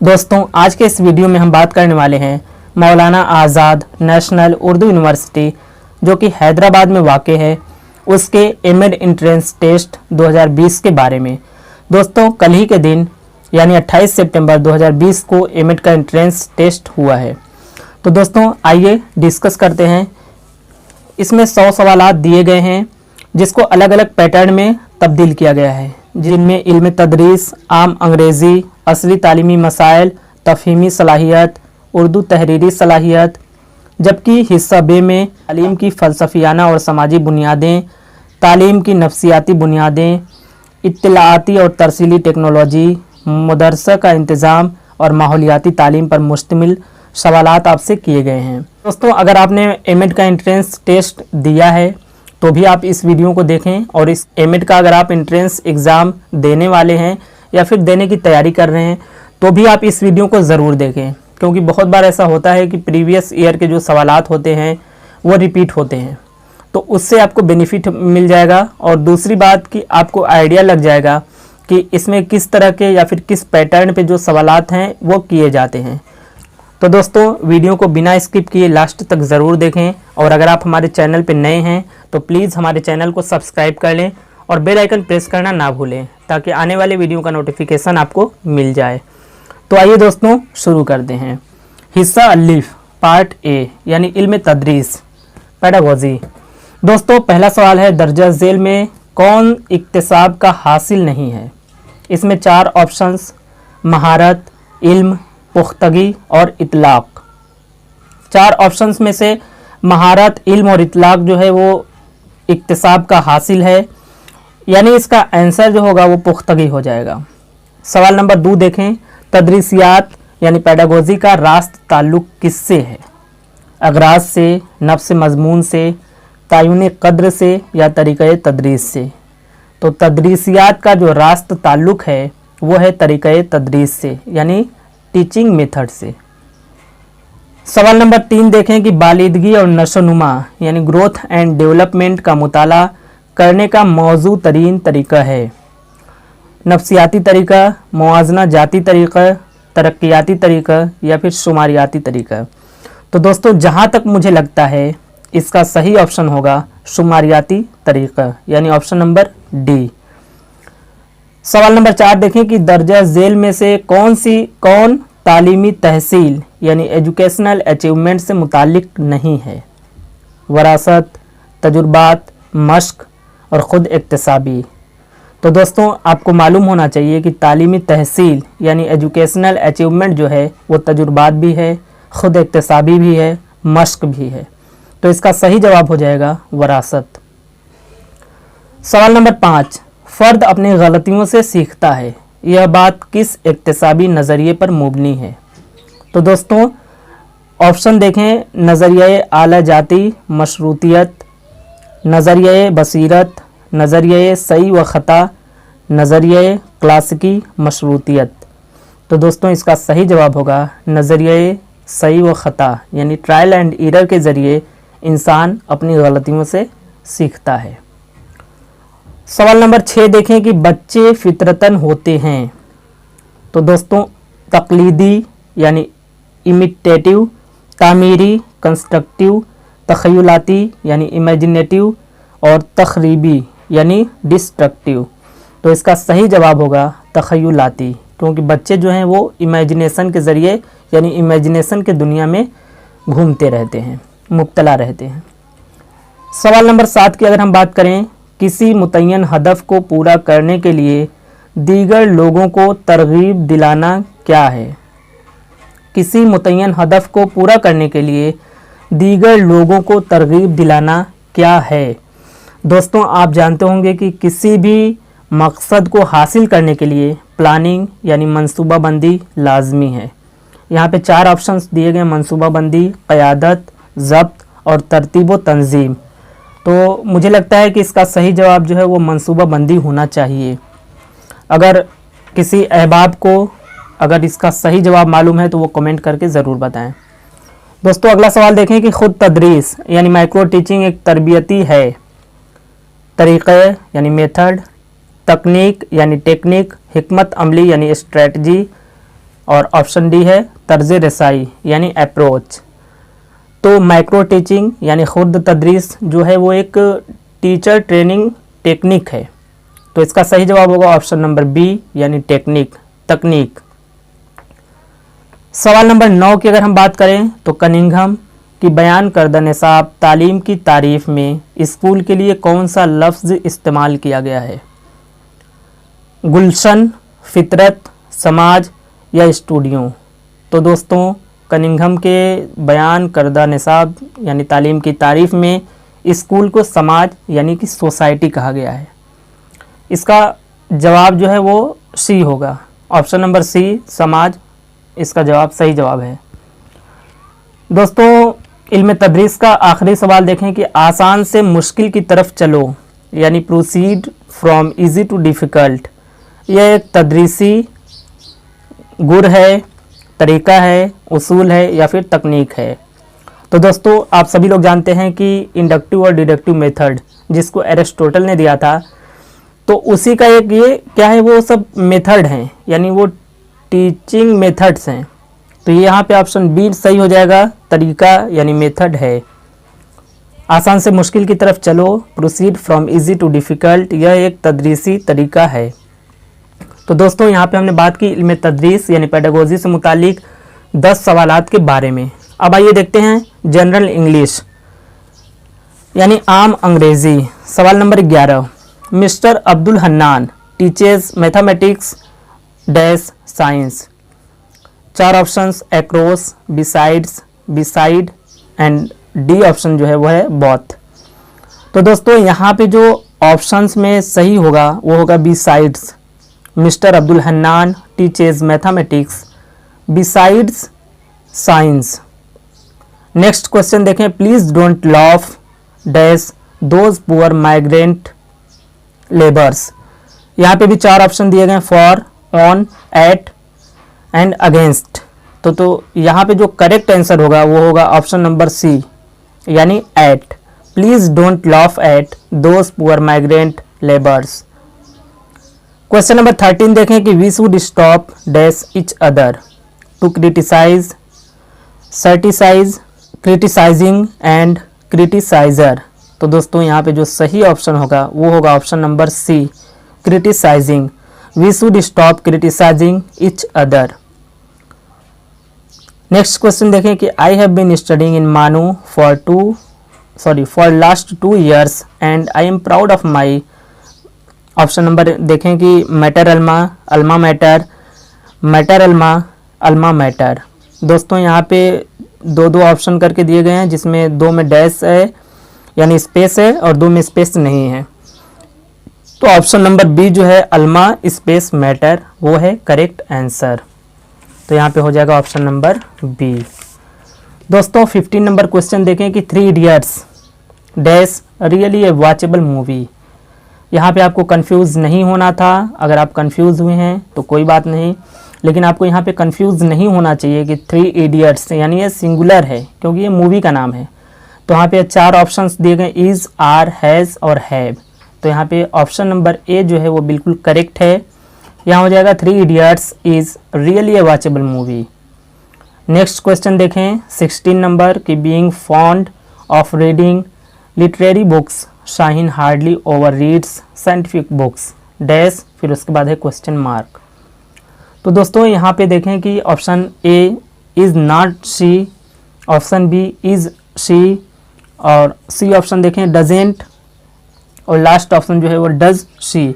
दोस्तों आज के इस वीडियो में हम बात करने वाले हैं मौलाना आज़ाद नेशनल उर्दू यूनिवर्सिटी जो कि हैदराबाद में वाक़ है उसके एमएड एंट्रेंस टेस्ट 2020 के बारे में। दोस्तों कल ही के दिन यानी 28 सितंबर 2020 को एमएड का एंट्रेंस टेस्ट हुआ है। तो दोस्तों आइए डिस्कस करते हैं। इसमें 100 सवालात दिए गए हैं जिसको अलग अलग पैटर्न में तब्दील किया गया है, जिनमें इल्म तदरीस, आम अंग्रेज़ी, असली तालीमी मसाइल, तफ़हीमी सलाहियत, उर्दू तहरीरी सलाहियत, जबकि हिस्सा बे में तालीम की फ़लसफ़ियाना और समाजी बुनियादें, तालीम की नफ्सियाती बुनियादें, इत्तलाआती और तरसीली टेक्नोलॉजी, मदरसा का इंतज़ाम और माहौलियाती तालीम पर मुश्तमिल सवालात आपसे किए गए हैं। दोस्तों अगर आपने एमएड का एंट्रेंस टेस्ट दिया है तो भी आप इस वीडियो को देखें, और इस एमएड का अगर आप एंट्रेंस एग्ज़ाम देने वाले हैं या फिर देने की तैयारी कर रहे हैं तो भी आप इस वीडियो को ज़रूर देखें, क्योंकि बहुत बार ऐसा होता है कि प्रीवियस ईयर के जो सवालात होते हैं वो रिपीट होते हैं, तो उससे आपको बेनिफिट मिल जाएगा। और दूसरी बात कि आपको आइडिया लग जाएगा कि इसमें किस तरह के या फिर किस पैटर्न पे जो सवालात हैं वो किए जाते हैं। तो दोस्तों वीडियो को बिना स्किप किए लास्ट तक ज़रूर देखें, और अगर आप हमारे चैनल पे नए हैं तो प्लीज़ हमारे चैनल को सब्सक्राइब कर लें और बेल आइकन प्रेस करना ना भूलें ताकि आने वाले वीडियो का नोटिफिकेशन आपको मिल जाए। तो आइए दोस्तों शुरू करते हैं। हिस्सा अलिफ पार्ट ए यानी इल्म तदरीस पेडागोजी। दोस्तों पहला सवाल है, दर्जा झेल में कौन इक्तिसाब का हासिल नहीं है? इसमें 4 ऑप्शंस महारत, इल्म, पुख्तगी और इतलाक। 4 ऑप्शंस में से महारत, इल्म और इतलाक जो है वो इक्तिसाब का हासिल है, यानी इसका आंसर जो होगा वो पुख्तगी हो जाएगा। सवाल नंबर 2 देखें, तदरीसियात यानी पेडागोजी का रास्त ताल्लुक़ किससे है? अगराज से, नफ्स मजमून से, तायुन कद्र से या तरीक़े तदरीस से? तो तदरीसियात का जो रास्त ताल्लुक़ है वो है तरीक़े तदरीस से यानी टीचिंग मेथड से। सवाल नंबर 3 देखें कि बालिदगी और नशोनुमा यानी ग्रोथ एंड डेवलपमेंट का मुताला करने का मौजू तरीन तरीका है? नफ्सियाती तरीका, मुआजना जाती तरीका, तरक्याती तरीका या फिर शुमारियाती तरीका? तो दोस्तों जहाँ तक मुझे लगता है इसका सही ऑप्शन होगा शुमारियाती तरीका यानी ऑप्शन नंबर डी। सवाल नंबर 4 देखें कि दर्जा झेल में से कौन तालीमी तहसील यानी एजुकेशनल अचीवमेंट से मुतालिक नहीं है? वरासत, तजुर्बात, मश्क और ख़ुद इक्तिसाबी। तो दोस्तों आपको मालूम होना चाहिए कि तालीमी तहसील यानी एजुकेशनल अचीवमेंट जो है वो तजुर्बात भी है, ख़ुद इक्तिसाबी भी है, मश्क भी है। तो इसका सही जवाब हो जाएगा वरासत। सवाल नंबर 5, फ़र्द अपनी गलतियों से सीखता है, यह बात किस इक्तिसाबी नज़रिए पर मुबनी है? तो दोस्तों ऑप्शन देखें, नज़रिया आला जाती मशरूतियत, नज़रिया बसीरत, नज़रिया सही व ख़ता, नज़रिया क्लासिकी मशरूतियत। तो दोस्तों इसका सही जवाब होगा नज़रिया सही व ख़ता यानी ट्रायल एंड एरर के ज़रिए इंसान अपनी गलतियों से सीखता है। सवाल नंबर 6 देखें कि बच्चे फितरतन होते हैं। तो दोस्तों तकलीदी यानी इमिटेटिव, तामीरी कंस्ट्रक्टिव, तख़य्युलाती यानी इमेजिनेटिव और तख़रीबी यानी डिस्ट्रक्टिव। तो इसका सही जवाब होगा तख़य्युलाती, क्योंकि बच्चे जो हैं वो इमेजिनेशन के ज़रिए यानी इमेजिनेशन के दुनिया में घूमते रहते हैं, मुब्तला रहते हैं। सवाल नंबर 7 की अगर हम बात करें, किसी मुतय्यन हदफ को पूरा करने के लिए दीगर लोगों को तरगीब दिलाना क्या है? किसी मुतय्यन हदफ को पूरा करने के लिए दीगर लोगों को तरगीब दिलाना क्या है? दोस्तों आप जानते होंगे कि किसी भी मकसद को हासिल करने के लिए प्लानिंग यानी मंसूबाबंदी लाजमी है। यहाँ पे 4 ऑप्शंस दिए गए, मंसूबाबंदी, क़यादत, ज़ब्त और तरतीब व तंजीम। तो मुझे लगता है कि इसका सही जवाब जो है वो मंसूबाबंदी होना चाहिए। अगर किसी अहबाब को अगर इसका सही जवाब मालूम है तो वो कमेंट करके ज़रूर बताएं। दोस्तों अगला सवाल देखें कि ख़ुद तदरीस यानी माइक्रो टीचिंग एक तरबियती है? तरीक़े यानी मेथड, तकनीक यानी टेक्निक, हिकमत अमली यानी स्ट्रेटजी, और ऑप्शन डी है तर्ज रसाई यानी अप्रोच। तो माइक्रो टीचिंग यानी खुद तदरीस जो है वो एक टीचर ट्रेनिंग टेक्निक है। तो इसका सही जवाब होगा ऑप्शन नंबर बी यानी टेक्निक, तकनीक। सवाल नंबर 9 की अगर हम बात करें तो कनिंघम की बयान करदा निसाब तालीम की तारीफ में स्कूल के लिए कौन सा लफ्ज़ इस्तेमाल किया गया है? गुलशन, फितरत, समाज या स्टूडियो। तो दोस्तों कनिंघम के बयान करदा निसाब यानी तालीम की तारीफ में स्कूल को समाज यानी कि सोसाइटी कहा गया है। इसका जवाब जो है वो सी होगा, ऑप्शन नंबर सी समाज इसका जवाब सही जवाब है। दोस्तों इल्म तदरीस का आखिरी सवाल देखें कि आसान से मुश्किल की तरफ चलो यानी proceed from easy too difficult, यह एक तदरीसी गुर है, तरीका है, उसूल है या फिर तकनीक है? तो दोस्तों आप सभी लोग जानते हैं कि इंडक्टिव और डिडक्टिव मेथड जिसको एरिस्टोटल ने दिया था, तो उसी का एक ये क्या है, वो सब मेथड हैं यानी वो टीचिंग मेथड्स हैं। तो ये यहाँ पे ऑप्शन बी सही हो जाएगा, तरीका यानी मेथड है। आसान से मुश्किल की तरफ चलो, proceed from easy too difficult, यह एक तदरीसी तरीका है। तो दोस्तों यहाँ पे हमने बात की इल्म तदरीस यानी पेडागोजी से मुतालिक 10 सवालात के बारे में। अब आइए देखते हैं जनरल इंग्लिश यानी आम अंग्रेज़ी। सवाल number 11, mister Abdul Hannan teaches mathematics dash science. 4 options across, besides, beside and D option जो है वो है बोथ। तो दोस्तों यहाँ पे जो ऑप्शंस में सही होगा वो होगा besides. Mister Abdul Hannan teaches mathematics besides science. Next question देखें, please don't laugh dash those poor migrant labours. यहाँ पे भी 4 ऑप्शन दिए गए, for, on, at and against. तो यहाँ पे जो करेक्ट आंसर होगा वो होगा ऑप्शन नंबर सी यानी at. Please don't laugh at those poor migrant labours. Question number 13 देखें कि we should stop dash each other to criticise, criticise, criticising and criticiser. तो दोस्तों यहाँ पे जो सही ऑप्शन होगा वो होगा option number C criticising. We should stop criticising each other. Next question देखें कि I have been studying in MANUU for last 2 years and I am proud of my. Option number देखें कि matter alma, alma matter, matter alma, alma matter. दोस्तों यहाँ पे 2 option करके दिए गए हैं जिसमें 2 में डैश है यानी स्पेस है और 2 में स्पेस नहीं है। तो ऑप्शन नंबर बी जो है अल्मा स्पेस मैटर वो है करेक्ट आंसर। तो यहाँ पे हो जाएगा ऑप्शन नंबर बी। दोस्तों 15 नंबर क्वेश्चन देखें कि 3 idiots dash really a watchable movie. यहाँ पे आपको कंफ्यूज नहीं होना था। अगर आप कंफ्यूज हुए हैं तो कोई बात नहीं, लेकिन आपको यहाँ पे कंफ्यूज नहीं होना चाहिए कि 3 इडियट्स यानी ये सिंगुलर है क्योंकि ये मूवी का नाम है। तो यहाँ पे 4 ऑप्शंस दिए गए, इज़, आर, हैज़ और हैव। तो यहाँ पे ऑप्शन नंबर ए जो है वो बिल्कुल करेक्ट है। यहाँ हो जाएगा 3 idiots is really a watchable movie. Next question देखें 16 नंबर कि being fond of reading literary books Shaheen hardly over reads scientific books dash, फिर उसके बाद है क्वेश्चन मार्क। तो दोस्तों यहाँ पे देखें कि option A is not she, option B is she और सी ऑप्शन देखें डजेंट और लास्ट ऑप्शन जो है वो डज शी।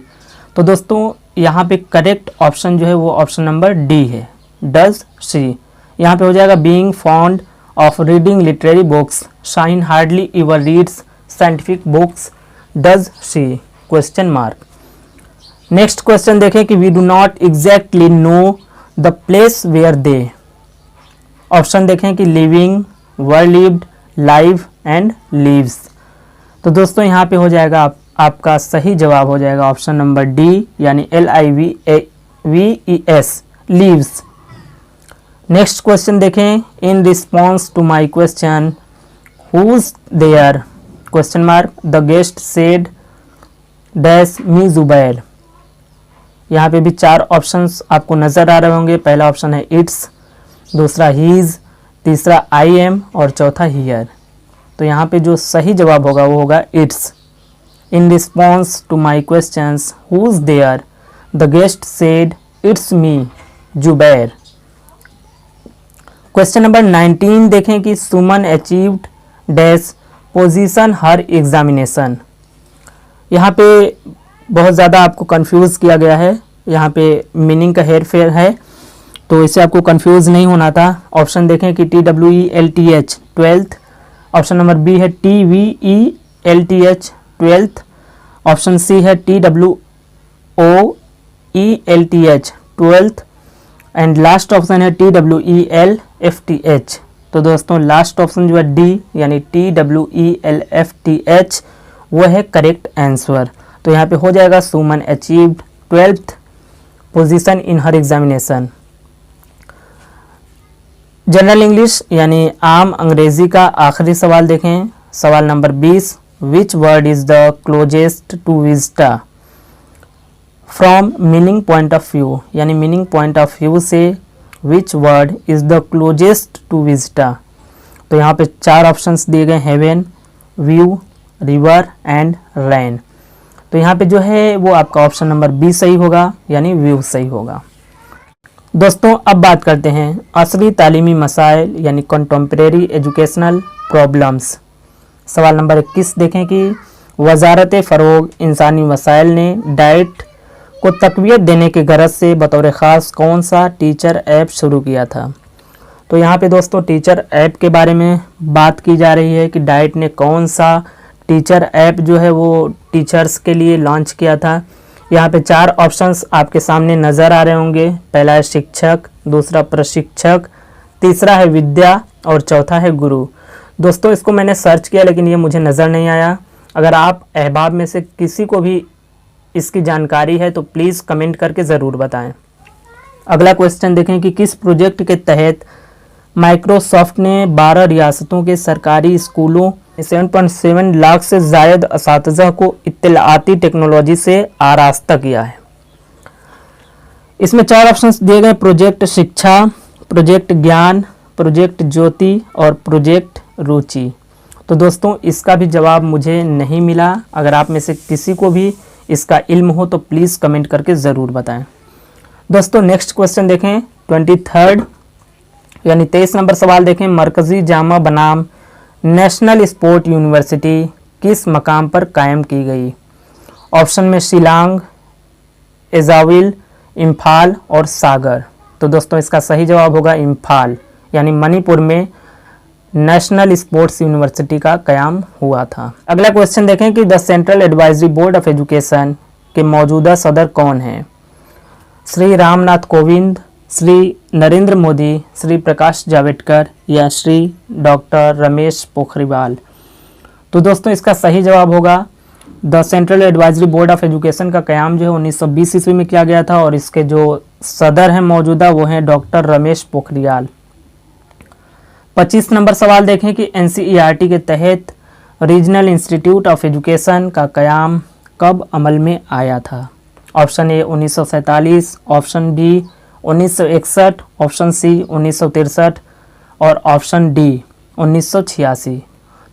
तो दोस्तों यहाँ पे करेक्ट ऑप्शन जो है वो ऑप्शन नंबर डी है, डज शी। यहाँ पे हो जाएगा being fond of reading literary books Shaheen hardly ever reads scientific books does she question mark. Next question देखें कि we do not exactly know the place where they. Option देखें कि living, were lived, live and lives. तो दोस्तों यहाँ पे हो जाएगा आपका सही जवाब हो जाएगा ऑप्शन नंबर डी यानी LIVES लीव्स। नेक्स्ट क्वेश्चन देखें in response to my question who's there question mark the guest said dash me Zubair. यहाँ पे भी 4 ऑप्शंस आपको नज़र आ रहे होंगे। पहला ऑप्शन है इट्स, दूसरा हीज, तीसरा आई एम और चौथा हियर। तो यहाँ पे जो सही जवाब होगा वो होगा it's. In response to my questions who is there, the guest said it's me Zubair. Question number 19 देखें कि Suman achieved dash position her examination. यहाँ पे बहुत ज़्यादा आपको कंफ्यूज किया गया है, यहाँ पे मीनिंग का हेर फेर है, तो इससे आपको कंफ्यूज नहीं होना था। ऑप्शन देखें कि TWELTH 12th, option number B है TVELTH 12th, ऑप्शन सी है TWOELTH 12th and last option है TWELFTH। तो दोस्तों लास्ट ऑप्शन जो है डी यानी TWELFTH वो है करेक्ट आंसर। तो यहाँ पे हो जाएगा Suman achieved 12th position in her examination. General English यानी आम अंग्रेजी का आखिरी सवाल देखें, सवाल नंबर 20, which word is the closest to vista from meaning point of view, यानी मीनिंग पॉइंट ऑफ व्यू से which word is the closest to vista. तो यहाँ पे 4 ऑप्शंस दिए गए, heaven, view, river and rain. तो यहाँ पे जो है वो आपका ऑप्शन नंबर बी सही होगा, यानी व्यू सही होगा। दोस्तों अब बात करते हैं असली तालीमी मसाइल यानी कंटेम्प्रेरी एजुकेशनल प्रॉब्लम्स। सवाल नंबर 21 देखें कि वजारत फ़रोग़ इंसानी वसाइल ने डाइट को तक़वियत देने के गरज से बतौर ख़ास कौन सा टीचर ऐप शुरू किया था। तो यहाँ पे दोस्तों टीचर ऐप के बारे में बात की जा रही है कि डाइट ने कौन सा टीचर ऐप जो है वो टीचर्स के लिए लॉन्च किया था। यहाँ पे 4 ऑप्शंस आपके सामने नज़र आ रहे होंगे। पहला है शिक्षक, दूसरा प्रशिक्षक, तीसरा है विद्या और चौथा है गुरु। दोस्तों इसको मैंने सर्च किया लेकिन ये मुझे नज़र नहीं आया। अगर आप अहबाब में से किसी को भी इसकी जानकारी है तो प्लीज़ कमेंट करके ज़रूर बताएं। अगला क्वेश्चन देखें कि किस प्रोजेक्ट के तहत माइक्रोसॉफ्ट ने 12 रियासतों के सरकारी स्कूलों 7.7 लाख से ज़ायद असातिज़ा को इत्तलाआती टेक्नोलॉजी से आरास्ता किया है। इसमें 4 ऑप्शंस दिए गए, प्रोजेक्ट शिक्षा, प्रोजेक्ट ज्ञान, प्रोजेक्ट ज्योति और प्रोजेक्ट रुचि। तो दोस्तों इसका भी जवाब मुझे नहीं मिला। अगर आप में से किसी को भी इसका इल्म हो तो प्लीज़ कमेंट करके ज़रूर बताएं। दोस्तों नेक्स्ट क्वेश्चन देखें 23rd यानी 23 नंबर सवाल देखें, मरकज़ी जामा बनाम नेशनल स्पोर्ट यूनिवर्सिटी किस मकाम पर कायम की गई। ऑप्शन में शिलांग, एजाविल, इम्फाल और सागर। तो दोस्तों इसका सही जवाब होगा इम्फाल, यानी मणिपुर में नेशनल स्पोर्ट्स यूनिवर्सिटी का कयाम हुआ था। अगला क्वेश्चन देखें कि the central advisory board of education के मौजूदा सदर कौन हैं। श्री रामनाथ कोविंद, श्री नरेंद्र मोदी, श्री प्रकाश जावड़ेकर या श्री डॉक्टर रमेश पोखरियाल। तो दोस्तों इसका सही जवाब होगा the central advisory board of education का कयाम जो है 1920 ईस्वी में किया गया था और इसके जो सदर हैं मौजूदा वो हैं डॉक्टर रमेश पोखरियाल। 25 नंबर सवाल देखें कि NCERT के तहत रीजनल इंस्टीट्यूट ऑफ एजुकेशन का कयाम कब अमल में आया था। Option A 1947, option B 1961, option C 1963 और ऑप्शन डी 1986।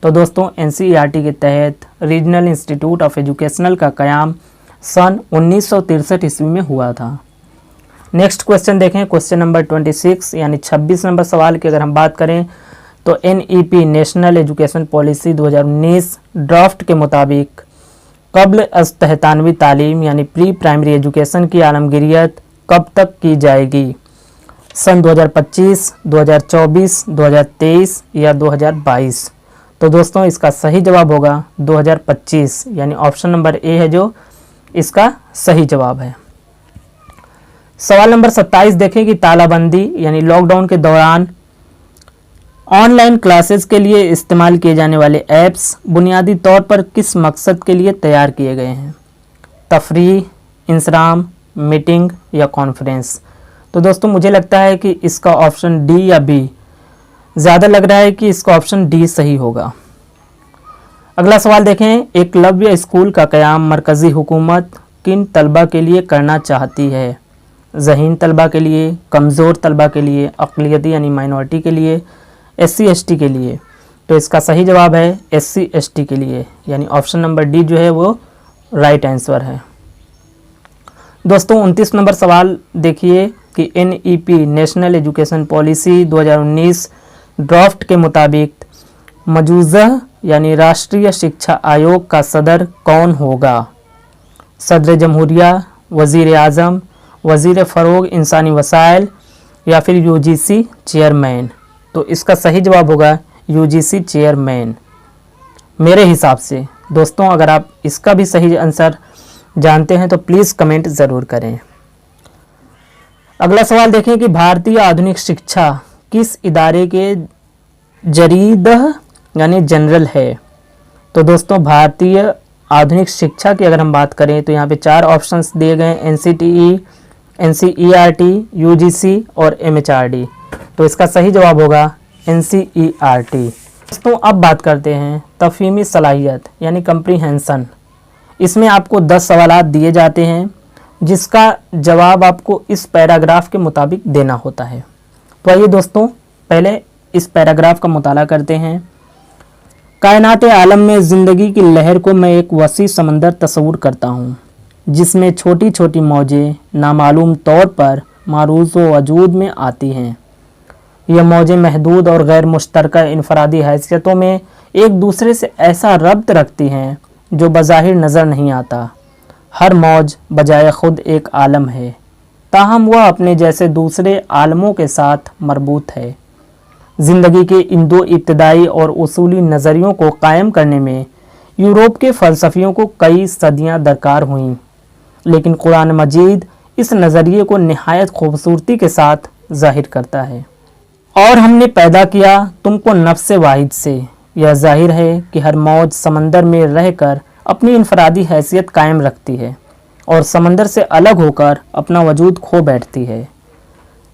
तो दोस्तों NCERT के तहत रीजनल इंस्टीट्यूट ऑफ एजुकेशनल का कयाम सन 1963 ईस्वी में हुआ था। नेक्स्ट क्वेश्चन देखें क्वेश्चन नंबर 26 यानी 26 नंबर सवाल की अगर हम बात करें तो NEP national education policy 2019 draft के मुताबिक क़ब्ल अज़-तहतानवी तालीम यानी प्री प्राइमरी एजुकेशन की आलमगीरियत कब तक की जाएगी। सन 2025, 2024, 2023 या 2022। तो दोस्तों इसका सही जवाब होगा 2025, यानी ऑप्शन नंबर ए है जो इसका सही जवाब है। सवाल नंबर 27 देखें कि तालाबंदी यानी लॉकडाउन के दौरान ऑनलाइन क्लासेस के लिए इस्तेमाल किए जाने वाले ऐप्स बुनियादी तौर पर किस मकसद के लिए तैयार किए गए हैं। तफरीह, इंसराम, मीटिंग या कॉन्फ्रेंस। तो दोस्तों मुझे लगता है कि इसका ऑप्शन डी या बी ज़्यादा लग रहा है कि इसका ऑप्शन डी सही होगा। अगला सवाल देखें, एकलव्य स्कूल का क़याम मरकज़ी हुकूमत किन तलबा के लिए करना चाहती है? ज़हीन तलबा के लिए, कमज़ोर तलबा के लिए, अक़लियती यानी माइनॉरिटी के लिए, SC ST के लिए। तो इसका सही जवाब है SC ST के लिए, यानी ऑप्शन नंबर डी जो है वो राइट आंसर है। दोस्तों 29 नंबर सवाल देखिए कि NEP national education policy 2019 draft के मुताबिक मौजूदा यानी राष्ट्रीय शिक्षा आयोग का सदर कौन होगा? सदर जमहूरिया, वज़ीर आज़म, वज़ीर फ़रोग़ इंसानी वसाइल या फिर UGC चेयरमैन। तो इसका सही जवाब होगा UGC चेयरमैन मेरे हिसाब से। दोस्तों अगर आप इसका भी सही आंसर जानते हैं तो प्लीज़ कमेंट ज़रूर करें। अगला सवाल देखें कि भारतीय आधुनिक शिक्षा किस इदारे के जरीद यानी जनरल है? तो दोस्तों भारतीय आधुनिक शिक्षा की अगर हम बात करें तो यहाँ पे 4 ऑप्शंस दिए गए हैं, NCTE, NCERT, UGC और MHRD। तो इसका सही जवाब होगा NCERT। दोस्तों अब बात करते हैं तफ़हीमी सलाहियत यानी कम्प्रीहेंसन। इसमें आपको 10 सवालात दिए जाते हैं जिसका जवाब आपको इस पैराग्राफ के मुताबिक देना होता है। तो आइए दोस्तों पहले इस पैराग्राफ का मुताला करते हैं। कायनात आलम में ज़िंदगी की लहर को मैं एक वसी समंदर तस्वूर करता हूँ जिसमें छोटी छोटी मौजें नामालूम तौर पर मारूज़ व वजूद में आती हैं। यह मौजें महदूद और गैर मुश्तरका इनफरादी हैसियतों में एक दूसरे से ऐसा रब्त रखती हैं जो बज़ाहिर नज़र नहीं आता। हर मौज बजाय ख़ुद एक आलम है, ताहम वह अपने जैसे दूसरे आलमों के साथ मरबूत है। ज़िंदगी के इन 2 इब्तदाई और उसूली नज़रियों को कायम करने में यूरोप के फ़लसफ़ियों को कई सदियां दरकार हुईं, लेकिन कुरान मजीद इस नज़रिए को निहायत खूबसूरती के साथ ज़ाहिर करता है। और हमने पैदा किया तुमको नफ्स वाहिद से। यह ज़ाहिर है कि हर मौज समंदर में रहकर अपनी इनफरादी हैसियत कायम रखती है और समंदर से अलग होकर अपना वजूद खो बैठती है।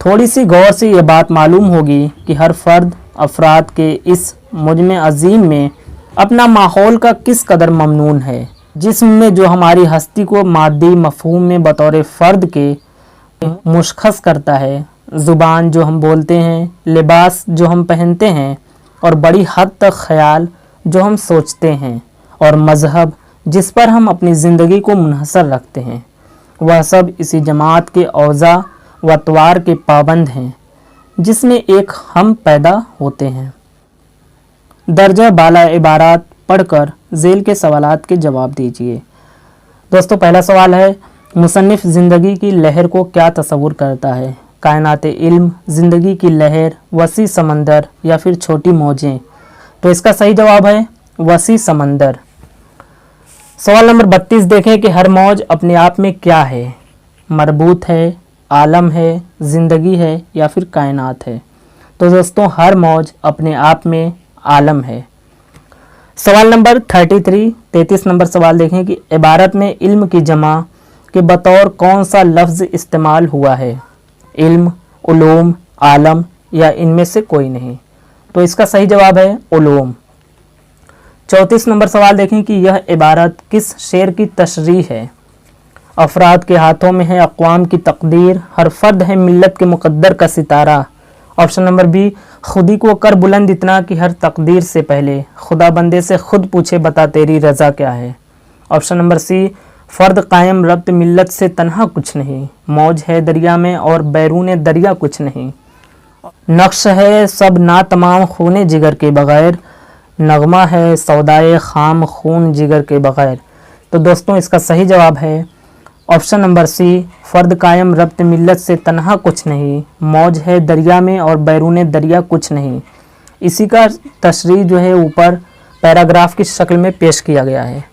थोड़ी सी गौर से यह बात मालूम होगी कि हर फ़र्द अफराद के इस मुजमे अजीम में अपना माहौल का किस कदर ममनून है, जिस्म में जो हमारी हस्ती को मादी मफ़हूम में बतौर फ़र्द के मुशख़्ख़स करता है, ज़ुबान जो हम बोलते हैं, लिबास जो हम पहनते हैं और बड़ी हद तक ख़याल जो हम सोचते हैं और मज़हब जिस पर हम अपनी ज़िंदगी को मुनहसर रखते हैं, वह सब इसी जमात के औज़ा व अतवार के पाबंद हैं जिसमें एक हम पैदा होते हैं। दर्जा बाला इबारात पढ़कर ज़ेल के सवालात के जवाब दीजिए। दोस्तों पहला सवाल है, मुसन्निफ़ ज़िंदगी की लहर को क्या तस्वुर करता है? कायनात इल्म, ज़िंदगी की लहर, वसी समंदर या फिर छोटी मौजें? तो इसका सही जवाब है वसी समंदर। सवाल नंबर 32 देखें कि हर मौज अपने आप में क्या है? मरबूत है, आलम है, ज़िंदगी है या फिर कायनात है? तो दोस्तों हर मौज अपने आप में आलम है। सवाल नंबर 33 नंबर सवाल देखें कि इबारत में इल्म की जमा के बतौर कौन सा लफ्ज़ इस्तेमाल हुआ है? इल्म, उलूम, आलम या इनमें से कोई नहीं? तो इसका सही जवाब है उलूम। 34 नंबर सवाल देखें कि यह इबारत किस शेर की तशरीह है? अफराद के हाथों में है अक़वाम की तकदीर, हर फर्द है मिल्लत के मुक़द्दर का सितारा। ऑप्शन नंबर बी, खुदी को कर बुलंद इतना कि हर तकदीर से पहले खुदा बंदे से खुद पूछे बता तेरी रज़ा क्या है। ऑप्शन नंबर सी, फ़र्द कायम रब्त मिल्लत से तन्हा कुछ नहीं, मौज है दरिया में और बैरून दरिया कुछ नहीं। नक्श है सब ना तमाम खूने जिगर के बग़ैर, नगमा है सौदाए खाम खून जिगर के बग़ैर। तो दोस्तों इसका सही जवाब है ऑप्शन नंबर सी, फ़र्द कायम रब्त मिल्लत से तन्हा कुछ नहीं, मौज है दरिया में और बैरून दरिया कुछ नहीं। इसी का तशरीह जो है ऊपर पैराग्राफ की शक्ल में पेश किया गया है।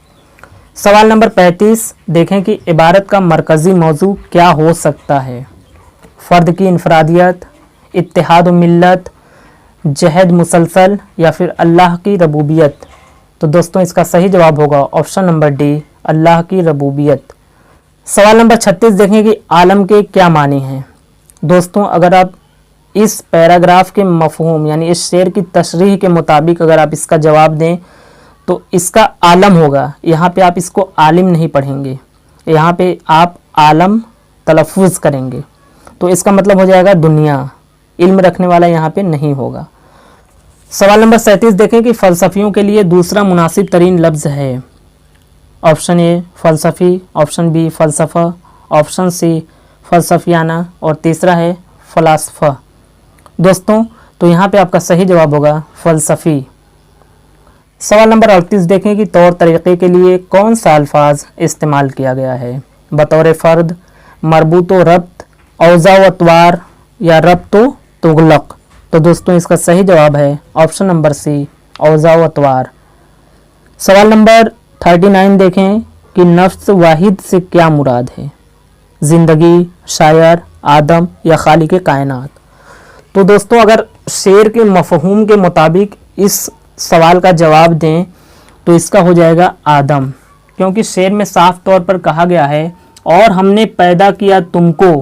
सवाल नंबर 35 देखें कि इबारत का मरकज़ी मौजू क्या हो सकता है? फ़र्द की इनफरादियत, इत्तेहाद व मिल्लत, जहद मुसलसल या फिर अल्लाह की रबूबियत। तो दोस्तों इसका सही जवाब होगा ऑप्शन नंबर डी, अल्लाह की रबूबियत। सवाल नंबर 36 देखें कि आलम के क्या मानी हैं? दोस्तों अगर आप इस पैराग्राफ के मफ़हूम यानी इस शेर की तशरीह के मुताबिक अगर आप इसका जवाब दें तो इसका आलम होगा। यहाँ पे आप इसको आलिम नहीं पढ़ेंगे, यहाँ पे आप आलम तलफ़ुज़ करेंगे तो इसका मतलब हो जाएगा दुनिया, इल्म रखने वाला यहाँ पे नहीं होगा। सवाल नंबर 37 देखें कि फ़लसफ़ियों के लिए दूसरा मुनासिब तरीन लफ्ज़ है। ऑप्शन ए फ़लसफ़ी, ऑप्शन बी फ़लसफ़ा, ऑप्शन सी फ़लसफ़ियाना और तीसरा है फ़लासफ़ा। दोस्तों तो यहाँ पे आपका सही जवाब होगा फ़लसफ़ी। सवाल नंबर 38 देखें कि तौर तरीक़े के लिए कौन सा अल्फाज इस्तेमाल किया गया है। बतौर फ़र्द, मरबूत व रब्त, औज़ा व अतवार या रब्त व तुग़लक़। तो दोस्तों इसका सही जवाब है ऑप्शन नंबर सी औज़ा व अतवार। सवाल नंबर 39 देखें कि नफ्स वाहिद से क्या मुराद है। ज़िंदगी, शायर, आदम या खालिक कायनात। तो दोस्तों अगर शेर के मफ़हूम के मुताबिक इस सवाल का जवाब दें तो इसका हो जाएगा आदम, क्योंकि शेर में साफ तौर पर कहा गया है और हमने पैदा किया तुमको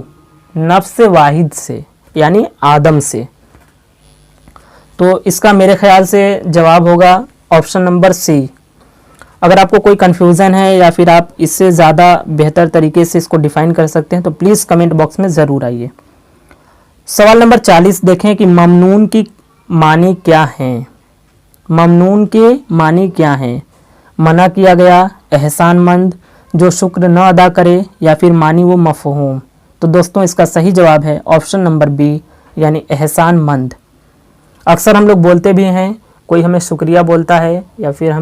नफ्स वाहिद से यानी आदम से। तो इसका मेरे ख्याल से जवाब होगा ऑप्शन नंबर सी। अगर आपको कोई कन्फ्यूज़न है या फिर आप इससे ज़्यादा बेहतर तरीके से इसको डिफ़ाइन कर सकते हैं तो प्लीज़ कमेंट बॉक्स में ज़रूर आइए। सवाल नंबर 40 देखें कि ममनून की मानी क्या हैं। ममनून के मानी क्या हैं। मना किया गया, एहसानमंद, जो शुक्र न अदा करे या फिर मानी वो मफ़हूम। तो दोस्तों इसका सही जवाब है ऑप्शन नंबर बी यानी एहसानमंद। अक्सर हम लोग बोलते भी हैं, कोई हमें शुक्रिया बोलता है या फिर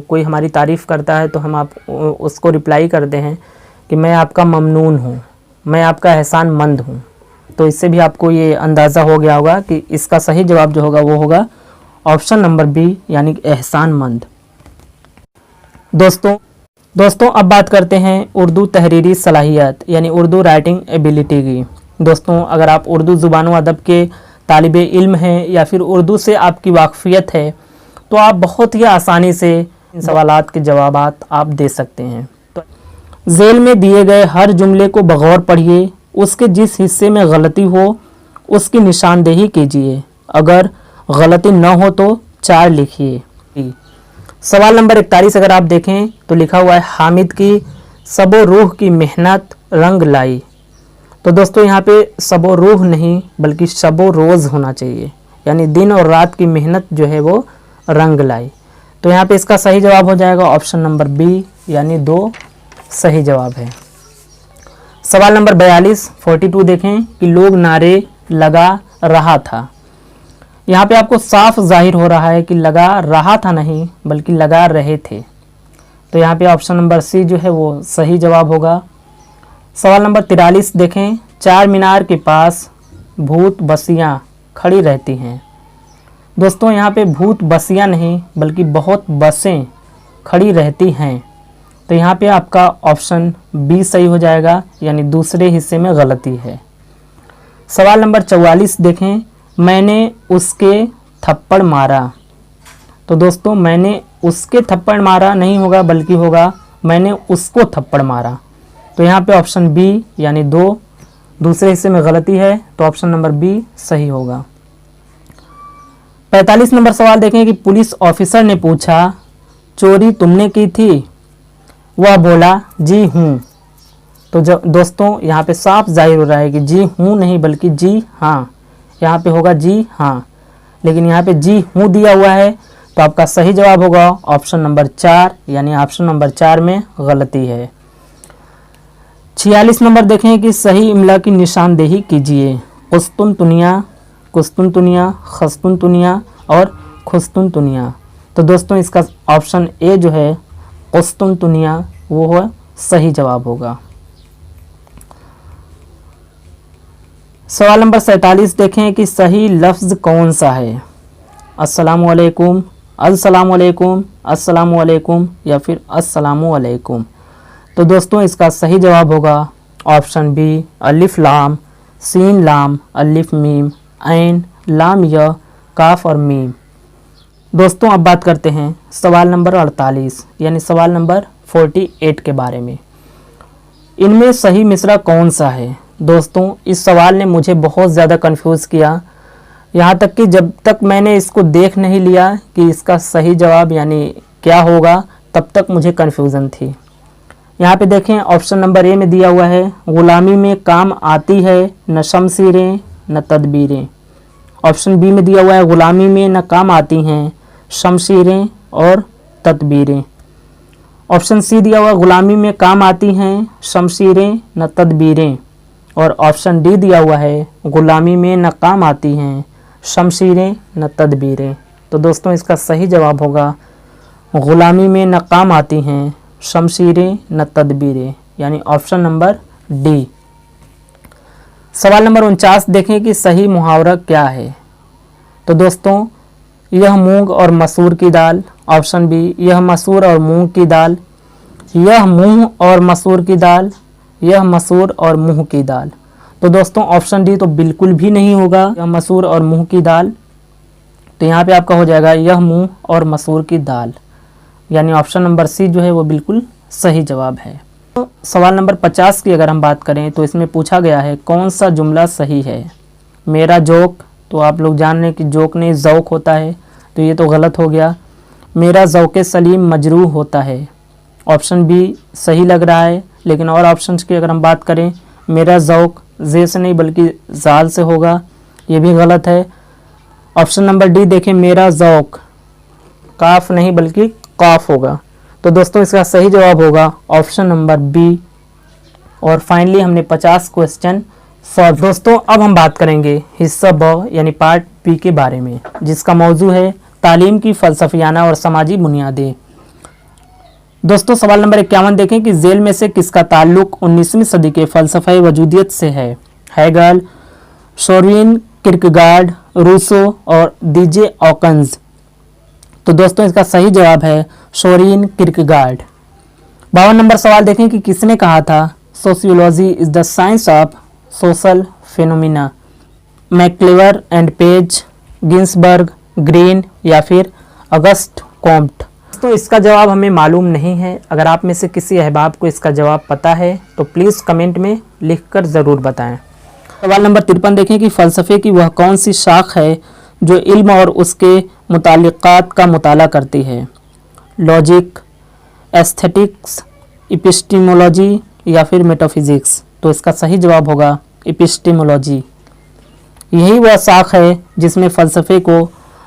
कोई हमारी तारीफ़ करता है तो हम उसको रिप्लाई करते हैं कि मैं आपका ममनून हूँ, मैं आपका एहसानमंद हूँ। तो इससे भी आपको ये अंदाज़ा हो गया होगा कि इसका सही जवाब जो होगा वो होगा ऑप्शन नंबर बी यानी एहसानमंद। दोस्तों अब बात करते हैं उर्दू तहरीरी सलाहियत यानी उर्दू राइटिंग एबिलिटी की। दोस्तों अगर आप उर्दू ज़ुबान व अदब के तालिबे इल्म हैं या फिर उर्दू से आपकी वाक़फ़ियत है तो आप बहुत ही आसानी से इन सवालात के जवाबात आप दे सकते हैं। तो ज़ेल में दिए गए हर जुमले को बग़ौर पढ़िए, उसके जिस हिस्से में गलती हो उसकी निशानदेही कीजिए, अगर गलती न हो तो 4 लिखिए। सवाल नंबर 41 अगर आप देखें तो लिखा हुआ है हामिद की सबो रूह की मेहनत रंग लाई। तो दोस्तों यहाँ पे सबो रूह नहीं बल्कि शबो रोज़ होना चाहिए, यानी दिन और रात की मेहनत जो है वो रंग लाई। तो यहाँ पे इसका सही जवाब हो जाएगा ऑप्शन नंबर बी यानी 2 सही जवाब है। सवाल नंबर 42 देखें कि लोग नारे लगा रहा था। यहाँ पे आपको साफ जाहिर हो रहा है कि लगा रहा था नहीं बल्कि लगा रहे थे। तो यहाँ पे ऑप्शन नंबर सी जो है वो सही जवाब होगा। सवाल नंबर 43 देखें, चार मीनार के पास भूत बसियाँ खड़ी रहती हैं। दोस्तों यहाँ पे भूत बसियाँ नहीं बल्कि बहुत बसें खड़ी रहती हैं। तो यहाँ पे आपका ऑप्शन बी सही हो जाएगा, यानी दूसरे हिस्से में गलती है। सवाल नंबर 44 देखें, मैंने उसके थप्पड़ मारा। तो दोस्तों मैंने उसके थप्पड़ मारा नहीं होगा बल्कि होगा मैंने उसको थप्पड़ मारा। तो यहाँ पे ऑप्शन बी यानी 2 दूसरे हिस्से में गलती है, तो ऑप्शन नंबर बी सही होगा। 45 नंबर सवाल देखें कि पुलिस ऑफिसर ने पूछा चोरी तुमने की थी? वह बोला जी हूँ। तो दोस्तों यहाँ पे साफ जाहिर हो रहा है कि जी हूँ नहीं बल्कि जी हाँ, यहाँ पे होगा जी हाँ, लेकिन यहाँ पे जी हूँ दिया हुआ है। तो आपका सही जवाब होगा ऑप्शन नंबर 4, यानी ऑप्शन नंबर 4 में गलती है। 46 नंबर देखें कि सही इमला की निशानदेही कीजिए। कुस्तुनतुनिया, कुस्तुनतुनिया, खस्तुनतुनिया और खुस्तुनतुनिया। तो दोस्तों इसका ऑप्शन ए जो है कुस्तुनतुनिया वो है सही जवाब होगा। सवाल नंबर 47 देखें कि सही लफ्ज़ कौन सा है? अस्सलामु अलैकुम, अस्सलामु अलैकुम, अस्सलामु अलैकुम या फिर अस्सलामु अलैकुम। तो दोस्तों इसका सही जवाब होगा ऑप्शन बी अलिफ लाम, सीन लाम, अलिफ मीम, ऐन, लाम य, काफ और मीम। दोस्तों अब बात करते हैं सवाल नंबर 48 यानी सवाल नंबर 48 के बारे में। इनमें सही मिसरा कौन सा है? दोस्तों इस सवाल ने मुझे बहुत ज़्यादा कंफ्यूज किया, यहाँ तक कि जब तक मैंने इसको देख नहीं लिया कि इसका सही जवाब यानी क्या होगा तब तक मुझे कन्फ्यूज़न थी। यहाँ पे देखें ऑप्शन नंबर ए में दिया हुआ है गुलामी में काम आती है न शमशीरें न तदबीरें। ऑप्शन बी में दिया हुआ है गुलामी में न काम आती हैं शमशीरें और तदबीरें। ऑप्शन सी दिया हुआ गुलामी में काम आती हैं शमशीरें न तदबीरें। और ऑप्शन डी दिया हुआ है गुलामी में न काम आती हैं शमशीरें न तदबीरें। तो दोस्तों इसका सही जवाब होगा गुलामी में न काम आती हैं शमशीरें न तदबीरें, यानी ऑप्शन नंबर डी। सवाल नंबर 49 देखें कि सही मुहावरा क्या है। तो दोस्तों यह मूंग और मसूर की दाल। ऑप्शन बी यह मसूर और मूंग की दाल। यह मूंग और मसूर की दाल। यह मसूर और मूंग की दाल। तो दोस्तों ऑप्शन डी तो बिल्कुल भी नहीं होगा, यह मसूर और मूंग की दाल। तो यहाँ पे आपका हो जाएगा यह मूंग और मसूर की दाल, यानी ऑप्शन नंबर सी जो है वो बिल्कुल सही जवाब है। तो सवाल नंबर 50 की अगर हम बात करें तो इसमें पूछा गया है कौन सा जुमला सही है। मेरा जोक, तो आप लोग जान रहे हैं कि जोक नहीं ज़ौक होता है, तो ये तो गलत हो गया। मेरा ज़ौक़े सलीम मजरूह होता है, ऑप्शन बी सही लग रहा है। लेकिन और ऑप्शंस की अगर हम बात करें मेरा ज़ौक़ जे से नहीं बल्कि जाल से होगा, ये भी गलत है। ऑप्शन नंबर डी देखें मेरा ज़ौक़ काफ नहीं बल्कि काफ होगा। तो दोस्तों इसका सही जवाब होगा ऑप्शन नंबर बी। और फाइनली हमने 50 क्वेश्चन सॉल्व। दोस्तों अब हम बात करेंगे हिस्सा ब यानी पार्ट बी के बारे में, जिसका मौजू है तालीम की फ़लसफ़ियाना और समाजी बुनियादें। दोस्तों सवाल नंबर 51 देखें कि जेल में से किसका ताल्लुक 19वीं सदी के फ़लसफ़े वजूदियत से है। हेगल, सोरेन किरकेगार्ड, रूसो और डीजे ऑकन्स। तो दोस्तों इसका सही जवाब है सोरेन किरकेगार्ड। 52 नंबर सवाल देखें कि किसने कहा था sociology is the science of social phenomena. MacIver and Page, Ginsberg, Green या फिर अगस्ट कॉम्ट। तो इसका जवाब हमें मालूम नहीं है। अगर आप में से किसी अहबाब को इसका जवाब पता है तो प्लीज़ कमेंट में लिखकर ज़रूर बताएं। सवाल नंबर 53 देखें कि फ़लसफ़े की वह कौन सी शाख है जो इल्म और उसके मुताल्लिक़ात का मुताला करती है। लॉजिक, एस्थेटिक्स, एपिस्टीमोलॉजी या फिर मेटाफिज़िक्स। तो इसका सही जवाब होगा एपिस्टीमोलॉजी। यही वह शाख है